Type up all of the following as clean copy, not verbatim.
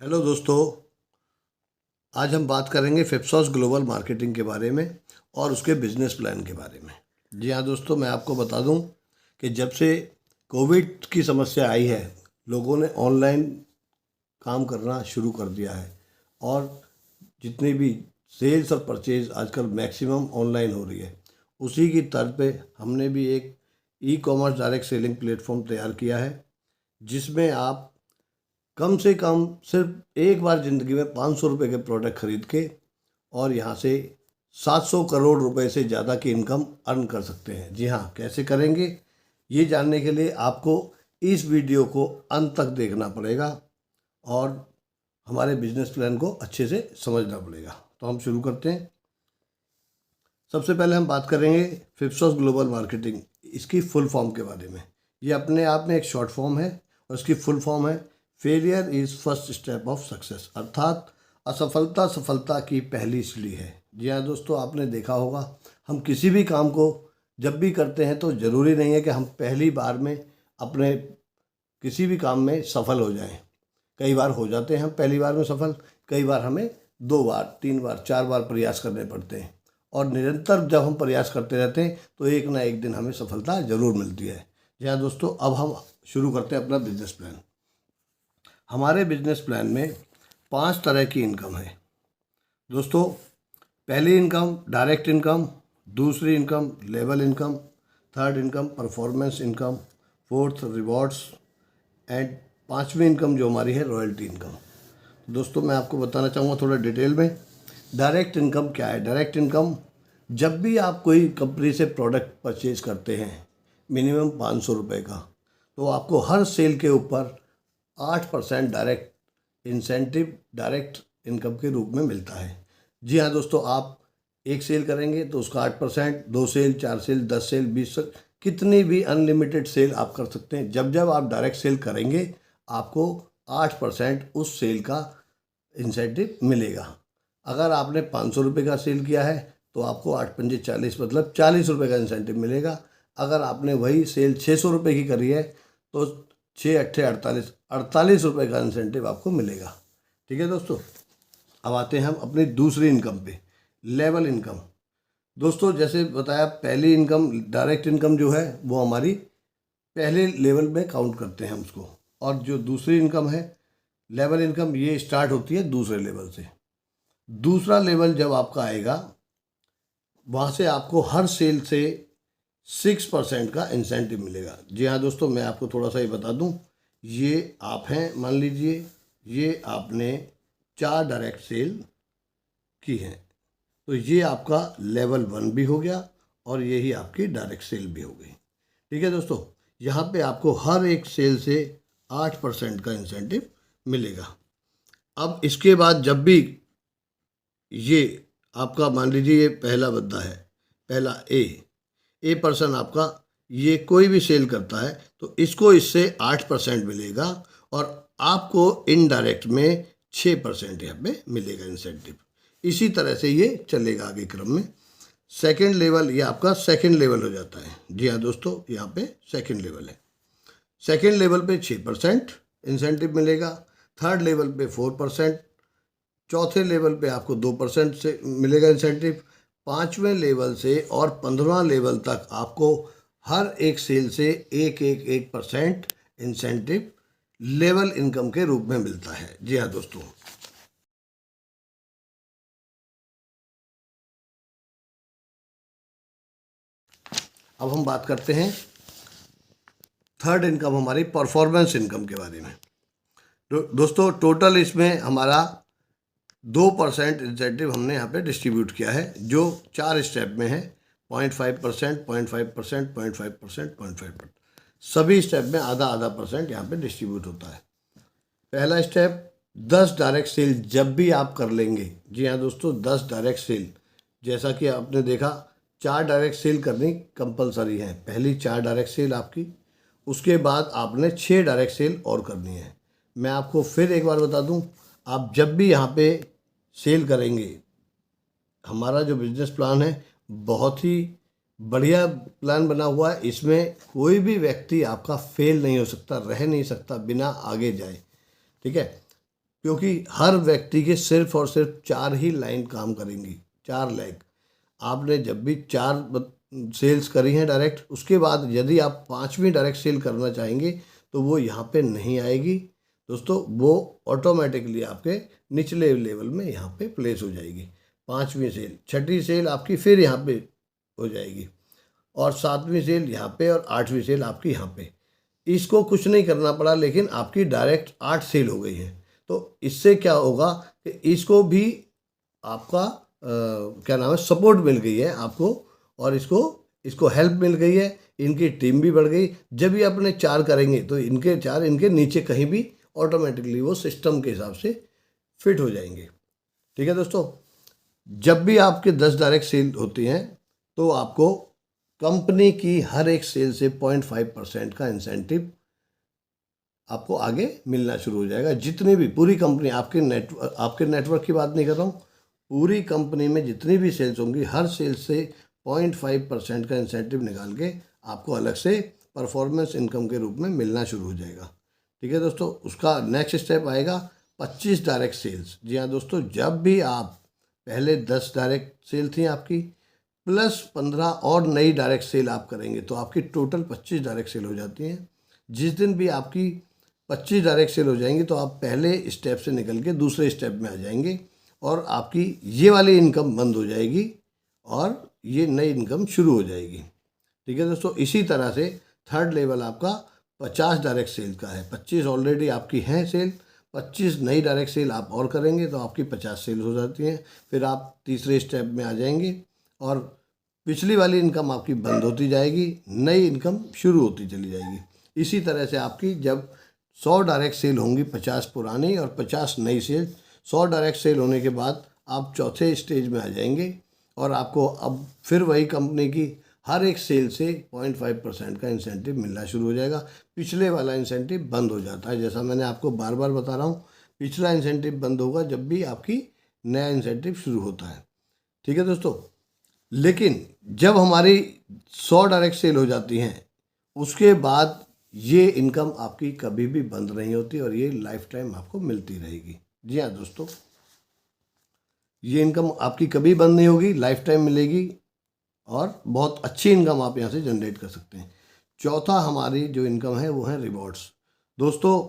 Hello दोस्तों। आज हम बात करेंगे फिप्सॉस ग्लोबल मार्केटिंग के बारे में और उसके बिजनेस प्लान के बारे में। जी हाँ दोस्तों, मैं आपको बता दूं कि जब से कोविड की समस्या आई है, लोगों ने ऑनलाइन काम करना शुरू कर दिया है और जितनी भी सेल्स और परचेज आजकल मैक्सिमम ऑनलाइन हो रही है। उसी की तर्ज पे हमने भी एक e commerce direct selling platform तैयार किया है, जिसमें आप कम से कम सिर्फ एक बार ज़िंदगी में 500 रुपये के प्रोडक्ट खरीद के और यहाँ से 700 करोड़ रुपए से ज़्यादा की इनकम अर्न कर सकते हैं। जी हाँ, कैसे करेंगे ये जानने के लिए आपको इस वीडियो को अंत तक देखना पड़ेगा और हमारे बिजनेस प्लान को अच्छे से समझना पड़ेगा। तो हम शुरू करते हैं। सबसे पहले हम बात करेंगे फिप्सॉस ग्लोबल मार्केटिंग, इसकी फुल फॉर्म के बारे में। ये अपने आप में एक शॉर्ट फॉर्म है और इसकी फुल फॉर्म है failure is first step of success, अर्थात असफलता सफलता की पहली सीढ़ी है। जी हाँ दोस्तों, आपने देखा होगा हम किसी भी काम को जब भी करते हैं तो ज़रूरी नहीं है कि हम पहली बार में अपने किसी भी काम में सफल हो जाएं। कई बार हो जाते हैं हम पहली बार में सफल, कई बार हमें 2 बार 3 बार 4 बार प्रयास करने पड़ते हैं और निरंतर जब हम प्रयास करते रहते हैं तो एक ना एक दिन हमें सफलता ज़रूर मिलती है। जी हाँ दोस्तों, अब हम शुरू करते हैं अपना बिजनेस प्लान। हमारे बिजनेस प्लान में 5 तरह की इनकम है दोस्तों। पहली इनकम डायरेक्ट इनकम, दूसरी income level income, third income performance income, fourth rewards and पांचवी इनकम जो हमारी है रॉयल्टी इनकम। दोस्तों मैं आपको बताना चाहूँगा थोड़ा डिटेल में, डायरेक्ट इनकम क्या है। डायरेक्ट इनकम, जब भी आप कोई कंपनी से प्रोडक्ट परचेज करते हैं मिनिमम 500 रुपये का, तो आपको हर सेल के ऊपर 8% डायरेक्ट इंसेंटिव डायरेक्ट इनकम के रूप में मिलता है। जी हाँ दोस्तों, आप एक सेल करेंगे तो उसका 8%, 2 सेल 4 सेल 10 सेल 20 सेल, कितनी भी अनलिमिटेड सेल आप कर सकते हैं। जब जब आप डायरेक्ट सेल करेंगे आपको 8% उस सेल का इंसेंटिव मिलेगा। अगर आपने 500 रुपये का सेल किया है तो आपको 8×5 = 40, मतलब 40 रुपये का इंसेंटिव मिलेगा। अगर आपने वही सेल 600 रुपये की करी है तो 6×8 = 48, 48 रुपये का इंसेंटिव आपको मिलेगा। ठीक है दोस्तों, अब आते हैं हम अपनी दूसरी इनकम पे, लेवल इनकम। दोस्तों जैसे बताया, पहली इनकम डायरेक्ट इनकम जो है वो हमारी पहले लेवल में काउंट करते हैं हम उसको, और जो दूसरी इनकम है लेवल इनकम, ये स्टार्ट होती है दूसरे लेवल से। दूसरा लेवल जब आपका आएगा वहाँ से आपको हर सेल से 6% का इंसेंटिव मिलेगा। जी हाँ दोस्तों, मैं आपको थोड़ा सा ये बता दूँ, ये आप हैं, मान लीजिए ये आपने 4 डायरेक्ट सेल की हैं, तो ये आपका लेवल 1 भी हो गया और यही आपकी डायरेक्ट सेल भी हो गई। ठीक है दोस्तों, यहाँ पे आपको हर एक सेल से 8% का इंसेंटिव मिलेगा। अब इसके बाद जब भी ये आपका, मान लीजिए ये पहला बंदा है, पहला ए पर्सन आपका, ये कोई भी सेल करता है तो इसको इससे 8% मिलेगा और आपको इनडायरेक्ट में 6% यहाँ पे मिलेगा इंसेंटिव। इसी तरह से ये चलेगा आगे क्रम में। सेकंड लेवल, ये आपका सेकंड लेवल हो जाता है। जी हाँ दोस्तों, यहाँ पे सेकंड लेवल है। सेकंड लेवल पे 6% इंसेंटिव मिलेगा, थर्ड लेवल पे 4%, चौथे लेवल पे आपको 2% से मिलेगा इंसेंटिव, पाँचवें लेवल से और 15वां लेवल तक आपको हर एक सेल से 1% इंसेंटिव लेवल इनकम के रूप में मिलता है। जी हाँ दोस्तों, अब हम बात करते हैं थर्ड इनकम, हमारी परफॉर्मेंस इनकम के बारे में। दोस्तों टोटल इसमें हमारा 2% इंसेंटिव हमने यहाँ पे डिस्ट्रीब्यूट किया है, जो 4 स्टेप में है। 0.5%, 0.5%, 0.5%, 0.5%, सभी स्टेप में आधा आधा परसेंट यहाँ पे डिस्ट्रीब्यूट होता है। पहला स्टेप 10 डायरेक्ट सेल जब भी आप कर लेंगे। जी हाँ दोस्तों, 10 डायरेक्ट सेल, जैसा कि आपने देखा 4 डायरेक्ट सेल करनी कंपलसरी है। पहली 4 डायरेक्ट सेल आपकी, उसके बाद आपने 6 डायरेक्ट सेल और करनी है। मैं आपको फिर एक बार बता दूं, आप जब भी यहाँ पे सेल करेंगे, हमारा जो बिजनेस प्लान है बहुत ही बढ़िया प्लान बना हुआ है। इसमें कोई भी व्यक्ति आपका फेल नहीं हो सकता, रह नहीं सकता बिना आगे जाए। ठीक है, क्योंकि हर व्यक्ति के सिर्फ और सिर्फ 4 ही लाइन काम करेंगी, 4 लेग। आपने जब भी 4 सेल्स करी हैं डायरेक्ट, उसके बाद यदि आप 5वीं डायरेक्ट सेल करना चाहेंगे तो वो यहाँ पे नहीं आएगी दोस्तों, वो ऑटोमेटिकली आपके निचले लेवल में यहाँ पे प्लेस हो जाएगी। 5वीं सेल, 6ठी सेल आपकी फिर यहाँ पे हो जाएगी, और 7वीं सेल यहाँ पे, और 8वीं सेल आपकी यहाँ पे। इसको कुछ नहीं करना पड़ा, लेकिन आपकी डायरेक्ट 8 सेल हो गई है। तो इससे क्या होगा कि इसको भी आपका क्या नाम है, सपोर्ट मिल गई है आपको, और इसको हेल्प मिल गई है, इनकी टीम भी बढ़ गई। जब ये अपने 4 करेंगे तो इनके 4 इनके नीचे कहीं भी ऑटोमेटिकली वो सिस्टम के हिसाब से फिट हो जाएंगे। ठीक है दोस्तों, जब भी आपके 10 डायरेक्ट सेल होती हैं तो आपको कंपनी की हर एक सेल से 0.5% का इंसेंटिव आपको आगे मिलना शुरू हो जाएगा। जितनी भी पूरी कंपनी, आपके नेटवर्क की बात नहीं कर रहा हूँ, पूरी कंपनी में जितनी भी सेल्स होंगी, हर सेल से 0.5% का इंसेंटिव निकाल के आपको अलग से परफॉर्मेंस इनकम के रूप में मिलना शुरू हो जाएगा। ठीक है दोस्तों, उसका नेक्स्ट स्टेप आएगा 25 डायरेक्ट सेल्स। जी हाँ दोस्तों, जब भी आप पहले 10 डायरेक्ट सेल थी आपकी, प्लस 15 और नई डायरेक्ट सेल आप करेंगे तो आपकी टोटल 25 डायरेक्ट सेल हो जाती हैं। जिस दिन भी आपकी 25 डायरेक्ट सेल हो जाएंगी तो आप पहले स्टेप से निकल के दूसरे स्टेप में आ जाएंगे, और आपकी ये वाली इनकम बंद हो जाएगी और ये नई इनकम शुरू हो जाएगी। ठीक है दोस्तों, इसी तरह से थर्ड लेवल आपका 50 डायरेक्ट सेल का है। 25 ऑलरेडी आपकी हैं सेल, 25 नई डायरेक्ट सेल आप और करेंगे तो आपकी 50 सेल हो जाती हैं। फिर आप तीसरे स्टेप में आ जाएंगे और पिछली वाली इनकम आपकी बंद होती जाएगी, नई इनकम शुरू होती चली जाएगी। इसी तरह से आपकी जब 100 डायरेक्ट सेल होंगी, 50 पुरानी और 50 नई सेल, 100 डायरेक्ट सेल होने के बाद आप चौथे स्टेज में आ जाएंगे, और आपको अब फिर वही कंपनी की हर एक सेल से 0.5% का इंसेंटिव मिलना शुरू हो जाएगा। पिछले वाला इंसेंटिव बंद हो जाता है, जैसा मैंने आपको बार बार बता रहा हूँ, पिछला इंसेंटिव बंद होगा जब भी आपकी नया इंसेंटिव शुरू होता है। ठीक है दोस्तों, लेकिन जब हमारी 100 डायरेक्ट सेल हो जाती हैं, उसके बाद ये इनकम आपकी कभी भी बंद नहीं होती और ये लाइफ टाइम आपको मिलती रहेगी। जी हाँ दोस्तों, ये इनकम आपकी कभी बंद नहीं होगी, लाइफ टाइम मिलेगी, और बहुत अच्छी इनकम आप यहाँ से जनरेट कर सकते हैं। चौथा हमारी जो इनकम है वो है रिवॉर्ड्स। दोस्तों,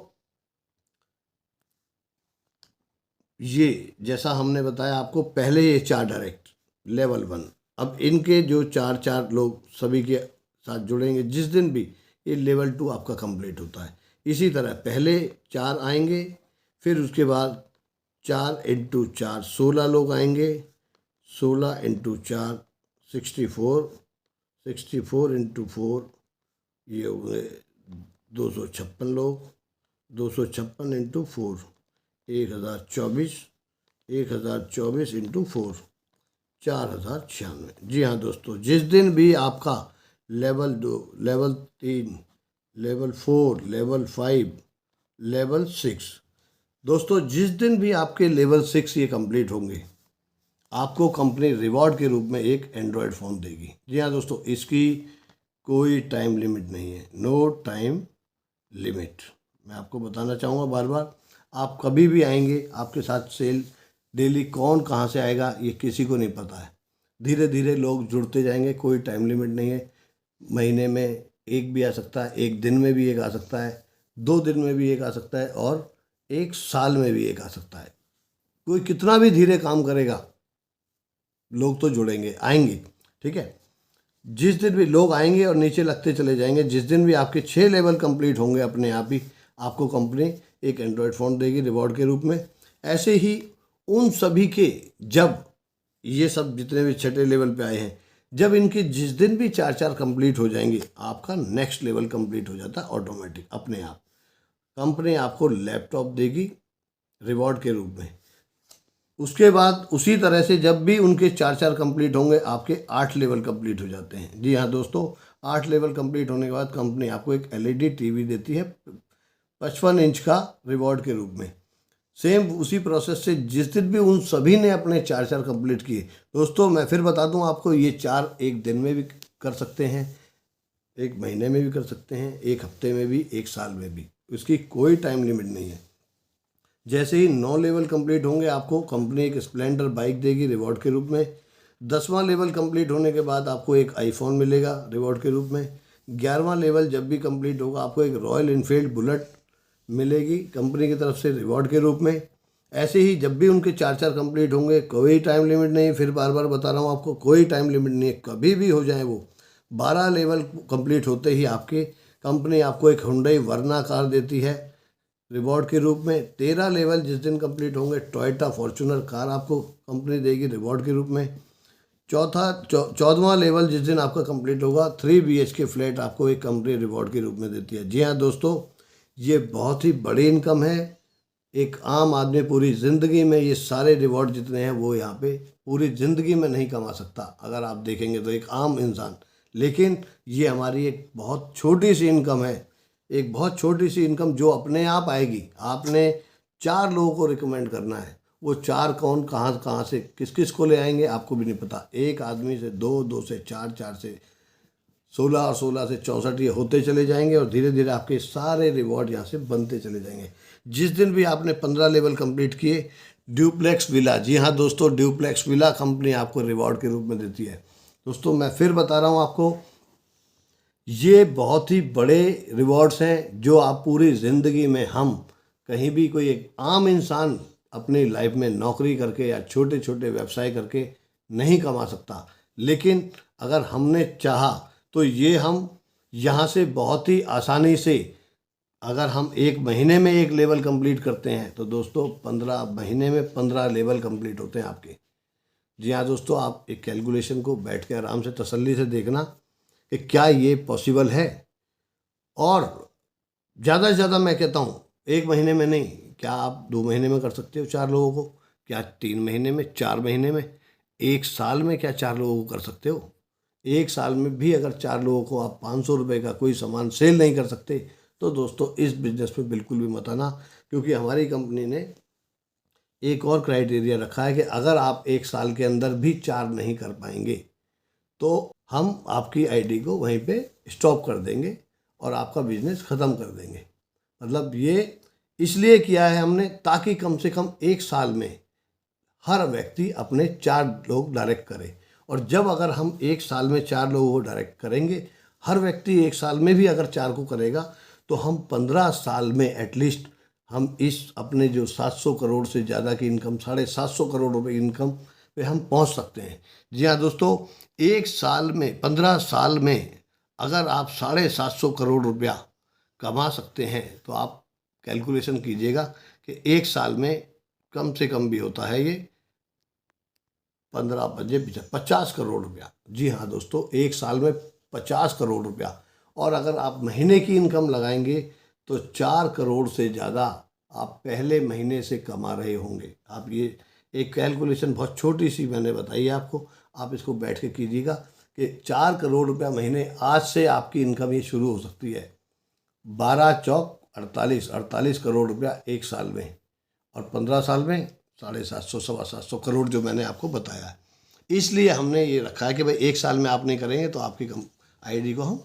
ये जैसा हमने बताया आपको पहले, ये 4 डायरेक्ट लेवल 1, अब इनके जो 4 लोग सभी के साथ जुड़ेंगे जिस दिन भी ये लेवल 2 आपका कंप्लीट होता है। इसी तरह पहले 4 आएंगे, फिर उसके बाद 4 × 4 16 लोग आएंगे, 16 × 4 64, 64 × 4 ये हो गए 256 लोग, 256 × 4 1024, 1024 × 4 4096। जी हाँ दोस्तों, जिस दिन भी आपका level 2, level 3, level 4, level 5, level 6, दोस्तों जिस दिन भी आपके लेवल 6 ये कंप्लीट होंगे, आपको कंपनी रिवॉर्ड के रूप में एक एंड्रॉयड फ़ोन देगी। जी हाँ दोस्तों, इसकी कोई टाइम लिमिट नहीं है, नो टाइम लिमिट। मैं आपको बताना चाहूँगा बार बार, आप कभी भी आएंगे, आपके साथ सेल डेली कौन कहाँ से आएगा ये किसी को नहीं पता है। धीरे धीरे लोग जुड़ते जाएंगे, कोई टाइम लिमिट नहीं है। महीने में एक भी आ सकता है, एक दिन में भी एक आ सकता है, 2 दिन में भी एक आ सकता है, और 1 साल में भी एक आ सकता है। कोई कितना भी धीरे काम करेगा, लोग तो जुड़ेंगे, आएंगे। ठीक है, जिस दिन भी लोग आएंगे और नीचे लगते चले जाएंगे, जिस दिन भी आपके 6 लेवल कंप्लीट होंगे, अपने आप ही आपको कंपनी एक एंड्रॉयड फ़ोन देगी रिवॉर्ड के रूप में। ऐसे ही उन सभी के, जब ये सब जितने भी 6ठे लेवल पे आए हैं, जब इनके जिस दिन भी 4 कंप्लीट हो जाएंगे, आपका नेक्स्ट लेवल कंप्लीट हो जाता है ऑटोमेटिक अपने आप। कंपनी आपको लैपटॉप देगी रिवॉर्ड के रूप में। उसके बाद उसी तरह से जब भी उनके 4 कंप्लीट होंगे, आपके 8 लेवल कंप्लीट हो जाते हैं। जी हाँ दोस्तों, 8 लेवल कंप्लीट होने के बाद कंपनी आपको एक LED टीवी देती है 55 इंच का रिवॉर्ड के रूप में। सेम उसी प्रोसेस से जिस दिन भी उन सभी ने अपने 4 कंप्लीट किए, दोस्तों मैं फिर बता दूं आपको, ये 4 एक दिन में भी कर सकते हैं, 1 महीने में भी कर सकते हैं, 1 हफ्ते में भी, 1 साल में भी, इसकी कोई टाइम लिमिट नहीं है। जैसे ही 9 लेवल कंप्लीट होंगे आपको कंपनी एक स्प्लेंडर बाइक देगी रिवॉर्ड के रूप में। 10वां लेवल कंप्लीट होने के बाद आपको एक आईफोन मिलेगा रिवॉर्ड के रूप में। 11वां लेवल जब भी कंप्लीट होगा आपको एक रॉयल इनफील्ड बुलेट मिलेगी कंपनी की तरफ से रिवॉर्ड के रूप में। ऐसे ही जब भी उनके 4 कंप्लीट होंगे, कोई टाइम लिमिट नहीं, फिर बार बार बता रहा हूँ आपको, कोई टाइम लिमिट नहीं है, कभी भी हो जाए वो। 12 लेवल कंप्लीट होते ही आपके कंपनी आपको एक हुंडई वर्ना कार देती है रिवॉर्ड के रूप में। 13 लेवल जिस दिन कंप्लीट होंगे टोयोटा फॉर्च्यूनर कार आपको कंपनी देगी रिवॉर्ड के रूप में। 14वां लेवल जिस दिन आपका कंप्लीट होगा 3 BHK फ्लैट आपको एक कंपनी रिवॉर्ड के रूप में देती है। जी हाँ दोस्तों, ये बहुत ही बड़ी इनकम है। एक आम आदमी पूरी ज़िंदगी में ये सारे रिवॉर्ड जितने हैं वो यहाँ पे पूरी ज़िंदगी में नहीं कमा सकता, अगर आप देखेंगे तो एक आम इंसान। लेकिन ये हमारी एक बहुत छोटी सी इनकम है, एक बहुत छोटी सी इनकम जो अपने आप आएगी। आपने 4 लोगों को रिकमेंड करना है, वो 4 कौन कहाँ कहाँ से किस किस को ले आएंगे आपको भी नहीं पता। एक आदमी से 2, 2 से 4, 4 से 16 और 16 से 64 ये होते चले जाएंगे और धीरे धीरे आपके सारे रिवॉर्ड यहाँ से बनते चले जाएंगे। जिस दिन भी आपने 15 लेवल कंप्लीट किए, ड्यूप्लेक्स विला, जी हाँ दोस्तों, ड्यूप्लेक्स विला कंपनी आपको रिवॉर्ड के रूप में देती है। दोस्तों मैं फिर बता रहा हूँ आपको, ये बहुत ही बड़े रिवॉर्ड्स हैं जो आप पूरी ज़िंदगी में, हम कहीं भी, कोई एक आम इंसान अपनी लाइफ में नौकरी करके या छोटे छोटे व्यवसाय करके नहीं कमा सकता। लेकिन अगर हमने चाहा तो ये हम यहाँ से बहुत ही आसानी से, अगर हम 1 महीने में 1 लेवल कंप्लीट करते हैं तो दोस्तों 15 महीने में 15 लेवल कंप्लीट होते हैं आपके। जी हाँ दोस्तों, आप एक कैलकुलेशन को बैठ के आराम से तसल्ली से देखना कि क्या ये पॉसिबल है। और ज़्यादा से ज़्यादा मैं कहता हूँ 1 महीने में नहीं, क्या आप 2 महीने में कर सकते हो 4 लोगों को? क्या 3 महीने में, 4 महीने में, 1 साल में क्या 4 लोगों को कर सकते हो? 1 साल में भी अगर 4 लोगों को आप 500 रुपये का कोई सामान सेल नहीं कर सकते तो दोस्तों इस बिज़नेस में बिल्कुल भी मत आना। क्योंकि हमारी कंपनी ने एक और क्राइटेरिया रखा है कि अगर आप 1 साल के अंदर भी 4 नहीं कर पाएंगे तो हम आपकी आईडी को वहीं पे स्टॉप कर देंगे और आपका बिजनेस ख़त्म कर देंगे। मतलब ये इसलिए किया है हमने ताकि कम से कम 1 साल में हर व्यक्ति अपने 4 लोग डायरेक्ट करे। और जब अगर हम 1 साल में 4 लोगों को डायरेक्ट करेंगे, हर व्यक्ति 1 साल में भी अगर 4 को करेगा तो हम 15 साल में एटलीस्ट हम इस अपने जो 700 करोड़ से ज़्यादा की इनकम, 750 करोड़ रुपए इनकम पे हम पहुंच सकते हैं। जी हाँ दोस्तों, 1 साल में, 15 साल में अगर आप 750 करोड़ रुपया कमा सकते हैं तो आप कैलकुलेशन कीजिएगा कि 1 साल में कम से कम भी होता है ये 15 बजे 50 करोड़ रुपया। जी हाँ दोस्तों, 1 साल में 50 करोड़ रुपया। और अगर आप महीने की इनकम लगाएंगे तो 4 करोड़ से ज़्यादा आप पहले महीने से कमा रहे होंगे। आप ये एक कैलकुलेशन बहुत छोटी सी मैंने बताई है आपको, आप इसको बैठ के कीजिएगा कि 4 करोड़ रुपया महीने आज से आपकी इनकम ये शुरू हो सकती है। 12 चौक 48, 48 करोड़ रुपया 1 साल में, और 15 साल में 750, 725 करोड़ जो मैंने आपको बताया है। इसलिए हमने ये रखा है कि भाई 1 साल में आप नहीं करेंगे तो आपकी आईडी को हम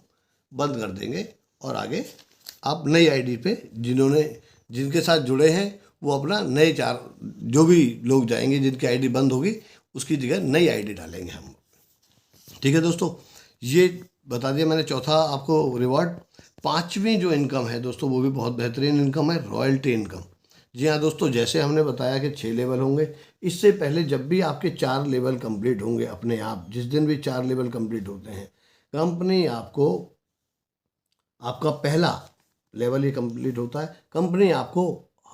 बंद कर देंगे और आगे आप नई आईडी पे जिनके साथ जुड़े हैं वो अपना नए 4 जो भी लोग जाएंगे जिनकी आईडी बंद होगी उसकी जगह नई आईडी डालेंगे हम। ठीक है दोस्तों, ये बता दिया मैंने चौथा आपको रिवॉर्ड। 5वीं जो इनकम है दोस्तों वो भी बहुत बेहतरीन इनकम है, रॉयल्टी इनकम। जी हाँ दोस्तों, जैसे हमने बताया कि 6 लेवल होंगे, इससे पहले जब भी आपके 4 लेवल कंप्लीट होंगे अपने आप, जिस दिन भी 4 लेवल कंप्लीट होते हैं, कंपनी आपको, आपका पहला लेवल ही कंप्लीट होता है, कंपनी आपको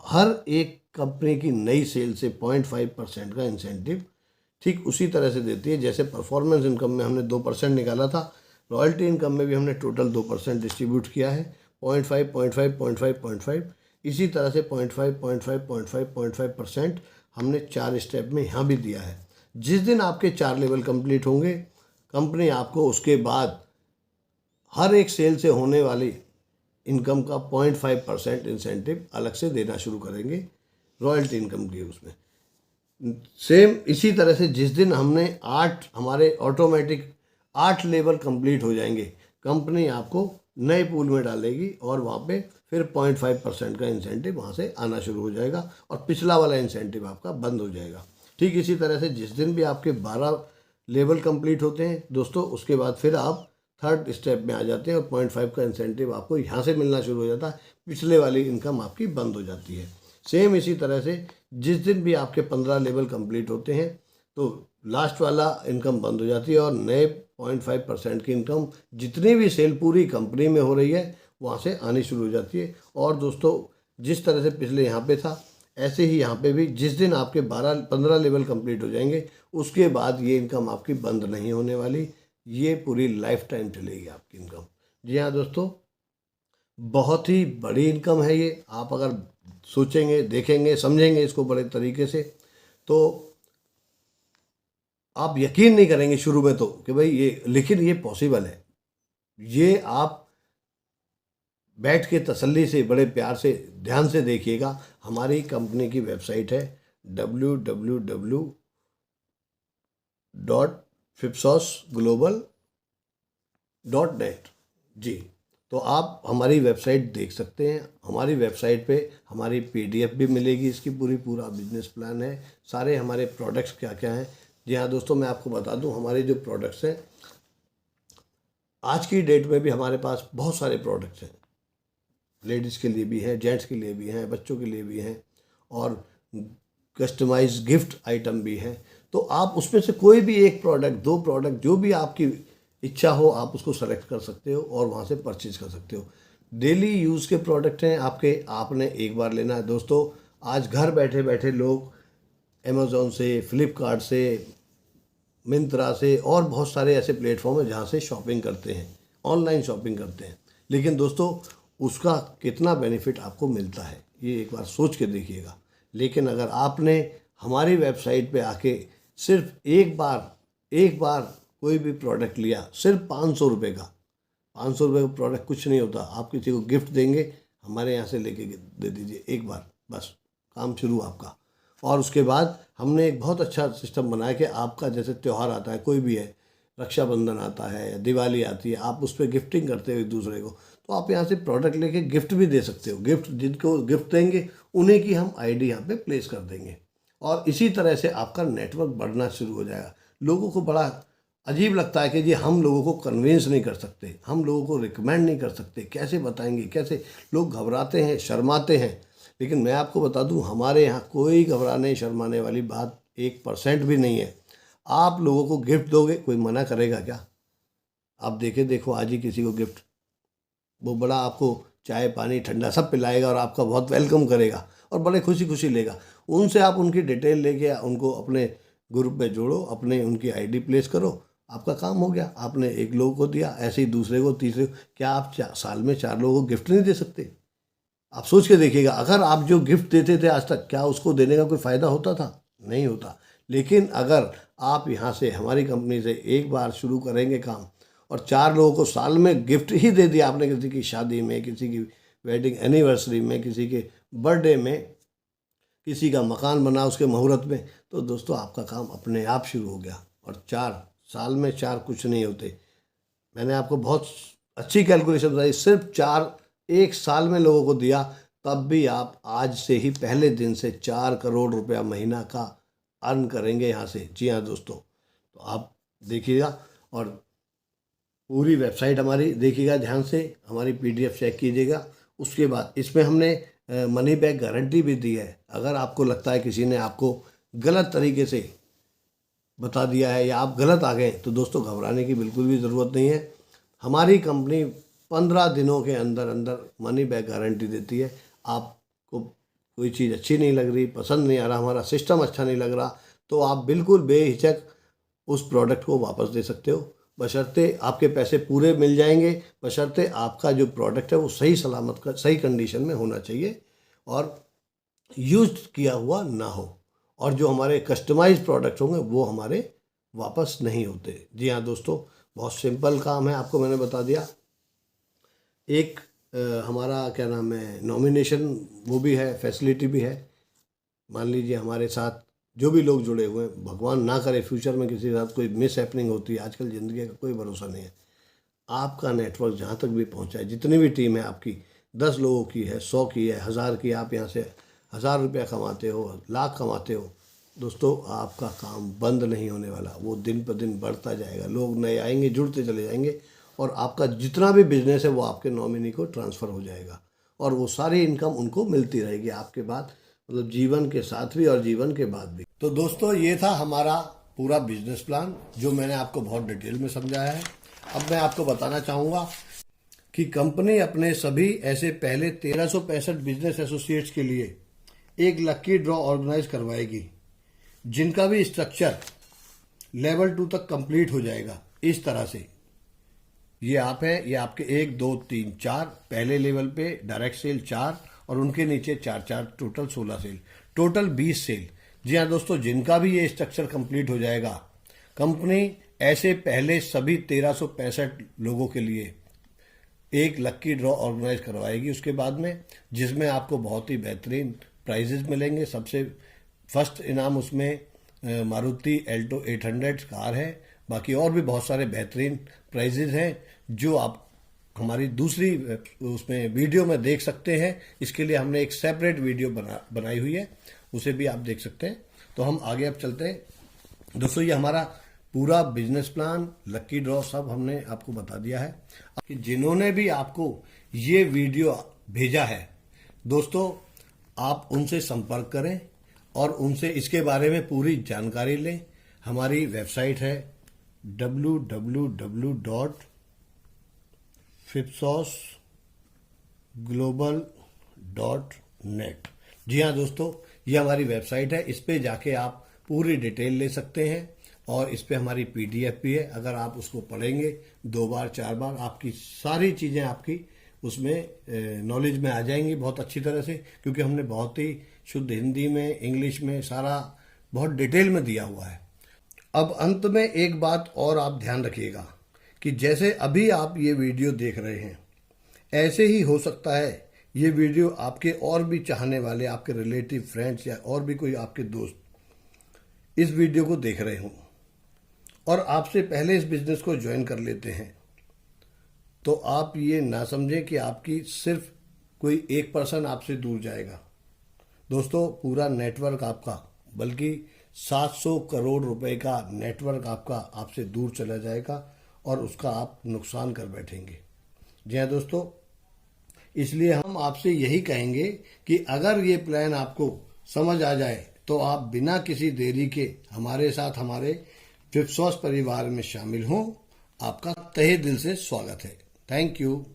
हर एक कंपनी की नई सेल से 0.5% का इंसेंटिव ठीक उसी तरह से देती है जैसे परफॉर्मेंस इनकम में हमने 2% निकाला था, रॉयल्टी इनकम में भी हमने टोटल 2% डिस्ट्रीब्यूट किया है। 0.5, 0.5, 0.5, 0.5, इसी तरह से 0.5, 0.5, 0.5, 0.5% हमने 4 स्टेप में यहाँ भी दिया है। जिस दिन आपके 4 लेवल कंप्लीट होंगे, कंपनी आपको उसके बाद हर एक सेल से होने वाली इनकम का 0.5% इंसेंटिव अलग से देना शुरू करेंगे रॉयल्टी इनकम के उसमें। सेम इसी तरह से जिस दिन हमने हमारे ऑटोमेटिक 8 लेवल कंप्लीट हो जाएंगे, कंपनी आपको नए पूल में डालेगी और वहाँ पे फिर 0.5% का इंसेंटिव वहाँ से आना शुरू हो जाएगा और पिछला वाला इंसेंटिव आपका बंद हो जाएगा। ठीक इसी तरह से जिस दिन भी आपके 12 लेवल कंप्लीट होते हैं दोस्तों, उसके बाद फिर आप थर्ड स्टेप में आ जाते हैं और 0.5 का इंसेंटिव आपको यहाँ से मिलना शुरू हो जाता है, पिछले वाली इनकम आपकी बंद हो जाती है। सेम इसी तरह से जिस दिन भी आपके 15 लेवल कंप्लीट होते हैं तो लास्ट वाला इनकम बंद हो जाती है और नए 0.5% की इनकम जितनी भी सेल पूरी कंपनी में हो रही है वहाँ से आनी शुरू हो जाती है। और दोस्तों जिस तरह से पिछले यहाँ पे था, ऐसे ही यहाँ पे भी जिस दिन आपके 15 लेवल कंप्लीट हो जाएंगे उसके बाद ये इनकम आपकी बंद नहीं होने वाली, ये पूरी लाइफ टाइम चलेगी आपकी इनकम। जी हाँ दोस्तों, बहुत ही बड़ी इनकम है ये। आप अगर सोचेंगे, देखेंगे, समझेंगे इसको बड़े तरीके से तो आप यकीन नहीं करेंगे शुरू में तो कि भाई ये, लेकिन ये पॉसिबल है। ये आप बैठ के तसल्ली से, बड़े प्यार से, ध्यान से देखिएगा। हमारी कंपनी की वेबसाइट है www.fipsosglobal.net। जी, तो आप हमारी वेबसाइट देख सकते हैं। हमारी वेबसाइट पे हमारी PDF भी मिलेगी, इसकी पूरा बिजनेस प्लान है, सारे हमारे प्रोडक्ट्स क्या क्या हैं। जी हाँ दोस्तों, मैं आपको बता दूं हमारे जो प्रोडक्ट्स हैं, आज की डेट में भी हमारे पास बहुत सारे प्रोडक्ट्स हैं। लेडीज़ के लिए भी हैं, जेंट्स के लिए भी हैं, बच्चों के लिए भी हैं और कस्टमाइज गिफ्ट आइटम भी हैं। तो आप उसमें से कोई भी एक प्रोडक्ट, 2 प्रोडक्ट, जो भी आपकी इच्छा हो आप उसको सेलेक्ट कर सकते हो और वहाँ से परचेज कर सकते हो। डेली यूज़ के प्रोडक्ट हैं आपके, आपने एक बार लेना है। दोस्तों आज घर बैठे बैठे लोग अमेज़ॉन से, फ्लिपकार्ट से, मिंत्रा से और बहुत सारे ऐसे प्लेटफॉर्म हैं जहाँ से शॉपिंग करते हैं, ऑनलाइन शॉपिंग करते हैं। लेकिन दोस्तों उसका कितना बेनिफिट आपको मिलता है ये एक बार सोच के देखिएगा। लेकिन अगर आपने हमारी वेबसाइट पे आके सिर्फ एक बार कोई भी प्रोडक्ट लिया, सिर्फ 500 रुपये का, 500 रुपये का प्रोडक्ट कुछ नहीं होता। आप किसी को गिफ्ट देंगे, हमारे यहाँ से लेके दे दीजिए एक बार, बस काम शुरू आपका। और उसके बाद हमने एक बहुत अच्छा सिस्टम बनाया कि आपका जैसे त्यौहार आता है, कोई भी है, रक्षाबंधन आता है या दिवाली आती है, आप उस पर गिफ्टिंग करते हो एक दूसरे को, तो आप यहाँ से प्रोडक्ट लेके गिफ्ट भी दे सकते हो। गिफ्ट जिनको गिफ्ट देंगे उन्हीं की हम ID यहाँ पे प्लेस कर देंगे और इसी तरह से आपका नेटवर्क बढ़ना शुरू हो जाएगा। लोगों को बड़ा अजीब लगता है कि जी हम लोगों को कन्विंस नहीं कर सकते, हम लोगों को रिकमेंड नहीं कर सकते, कैसे बताएंगे, कैसे, लोग घबराते हैं, शर्माते हैं। लेकिन मैं आपको बता दूं हमारे यहाँ कोई घबराने शर्माने वाली बात 1% भी नहीं है। आप लोगों को गिफ्ट दोगे, कोई मना करेगा क्या? आप देखो आज ही किसी को गिफ्ट, वो बड़ा आपको चाय पानी ठंडा सब पिलाएगा और आपका बहुत वेलकम करेगा और बड़े खुशी खुशी लेगा। उनसे आप उनकी डिटेल लेके उनको अपने ग्रुप में जोड़ो, अपने उनकी ID प्लेस करो, आपका काम हो गया। आपने एक लोगों को दिया, ऐसे ही दूसरे को, तीसरे को। क्या आप साल में 4 लोगों को गिफ्ट नहीं दे सकते? आप सोच के देखिएगा, अगर आप जो गिफ्ट देते थे आज तक, क्या उसको देने का कोई फ़ायदा होता था? नहीं होता। लेकिन अगर आप यहाँ से, हमारी कंपनी से एक बार शुरू करेंगे काम और 4 लोगों को साल में गिफ्ट ही दे दिया आपने, किसी की शादी में, किसी की वेडिंग एनिवर्सरी में, किसी के बर्थडे में, किसी का मकान बना उसके मुहूर्त में, तो दोस्तों आपका काम अपने आप शुरू हो गया। और 4 साल में 4 कुछ नहीं होते। मैंने आपको बहुत अच्छी कैलकुलेशन बताई, सिर्फ 4 एक साल में लोगों को दिया, तब भी आप आज से ही पहले दिन से 4 करोड़ रुपया महीना का अर्न करेंगे यहाँ से। जी हाँ दोस्तों, तो आप देखिएगा और पूरी वेबसाइट हमारी देखिएगा ध्यान से, हमारी PDF चेक कीजिएगा। उसके बाद इसमें हमने मनी बैक गारंटी भी दी है। अगर आपको लगता है किसी ने आपको गलत तरीके से बता दिया है या आप गलत आ गए, तो दोस्तों घबराने की बिल्कुल भी ज़रूरत नहीं है। हमारी कंपनी 15 दिनों के अंदर अंदर मनी बैक गारंटी देती है। आपको कोई चीज़ अच्छी नहीं लग रही, पसंद नहीं आ रहा, हमारा सिस्टम अच्छा नहीं लग रहा, तो आप बिल्कुल बेहिचक उस प्रोडक्ट को वापस दे सकते हो, बशर्ते आपके पैसे पूरे मिल जाएंगे, बशर्ते आपका जो प्रोडक्ट है वो सही सलामत का, सही कंडीशन में होना चाहिए और यूज किया हुआ ना हो। और जो हमारे कस्टमाइज प्रोडक्ट होंगे वो हमारे वापस नहीं होते। जी हाँ दोस्तों, बहुत सिंपल काम है, आपको मैंने बता दिया। एक हमारा क्या नाम है, नॉमिनेशन वो भी है, फैसिलिटी भी है। मान लीजिए हमारे साथ जो भी लोग जुड़े हुए हैं, भगवान ना करे फ्यूचर में किसी के साथ कोई मिस हैपनिंग होती है, आजकल ज़िंदगी का कोई भरोसा नहीं है, आपका नेटवर्क जहाँ तक भी पहुँचा है, जितनी भी टीम है आपकी, 10 लोगों की है, 100 की है, 1000 की, आप यहाँ से 1000 रुपया कमाते हो, लाख कमाते हो, दोस्तों आपका काम बंद नहीं होने वाला, वो दिन पर दिन बढ़ता जाएगा, लोग नए आएंगे, जुड़ते चले जाएंगे और आपका जितना भी बिजनेस है वो आपके नॉमिनी को ट्रांसफ़र हो जाएगा और वो सारी इनकम उनको मिलती रहेगी आपके बाद, मतलब जीवन के साथ भी और जीवन के बाद भी। तो दोस्तों ये था हमारा पूरा बिजनेस प्लान जो मैंने आपको बहुत डिटेल में समझाया है। अब मैं आपको बताना चाहूँगा कि कंपनी अपने सभी ऐसे पहले 1365 बिजनेस एसोसिएट्स के लिए एक लकी ड्रॉ ऑर्गेनाइज करवाएगी, जिनका भी स्ट्रक्चर लेवल 2 तक कंप्लीट हो जाएगा। इस तरह से ये आप है, ये आपके 1 2 3 4 पहले लेवल पे डायरेक्ट सेल 4 और उनके नीचे 4 टोटल 16 सेल, टोटल 20 सेल। जी हाँ दोस्तों, जिनका भी ये स्ट्रक्चर कंप्लीट हो जाएगा, कंपनी ऐसे पहले सभी 1365 लोगों के लिए एक लक्की ड्रॉ ऑर्गेनाइज करवाएगी उसके बाद में, जिसमें आपको बहुत ही बेहतरीन प्राइजेस मिलेंगे। सबसे फर्स्ट इनाम उसमें मारुति एल्टो 800 कार है, बाकी और भी बहुत सारे बेहतरीन प्राइजेज हैं जो आप हमारी दूसरी उसमें वीडियो में देख सकते हैं। इसके लिए हमने एक सेपरेट वीडियो बनाई हुई है, उसे भी आप देख सकते हैं। तो हम आगे अब चलते हैं। दोस्तों ये हमारा पूरा बिजनेस प्लान, लक्की ड्रॉ सब हमने आपको बता दिया है। कि जिन्होंने भी आपको ये वीडियो भेजा है दोस्तों, आप उनसे संपर्क करें और उनसे इसके बारे में पूरी जानकारी लें। हमारी वेबसाइट है www.fipsosglobal.net। जी हाँ दोस्तों, ये हमारी वेबसाइट है, इस पे जाके आप पूरी डिटेल ले सकते हैं और इस पे हमारी PDF भी है। अगर आप उसको पढ़ेंगे 2 बार 4 बार, आपकी सारी चीज़ें आपकी उसमें नॉलेज में आ जाएंगी बहुत अच्छी तरह से, क्योंकि हमने बहुत ही शुद्ध हिंदी में, इंग्लिश में सारा बहुत डिटेल में दिया हुआ है। अब अंत में एक बात और आप ध्यान रखिएगा कि जैसे अभी आप ये वीडियो देख रहे हैं, ऐसे ही हो सकता है ये वीडियो आपके और भी चाहने वाले, आपके रिलेटिव, फ्रेंड्स या और भी कोई आपके दोस्त इस वीडियो को देख रहे हों और आपसे पहले इस बिजनेस को ज्वाइन कर लेते हैं। तो आप ये ना समझें कि आपकी सिर्फ कोई एक पर्सन आपसे दूर जाएगा। दोस्तों पूरा नेटवर्क आपका, बल्कि 700 करोड़ रुपए का नेटवर्क आपका आपसे दूर चला जाएगा और उसका आप नुकसान कर बैठेंगे। जी हाँ दोस्तों, इसलिए हम आपसे यही कहेंगे कि अगर ये प्लान आपको समझ आ जाए तो आप बिना किसी देरी के हमारे साथ हमारे फिप्सॉस परिवार में शामिल हों। आपका तहे दिल से स्वागत है। Thank you.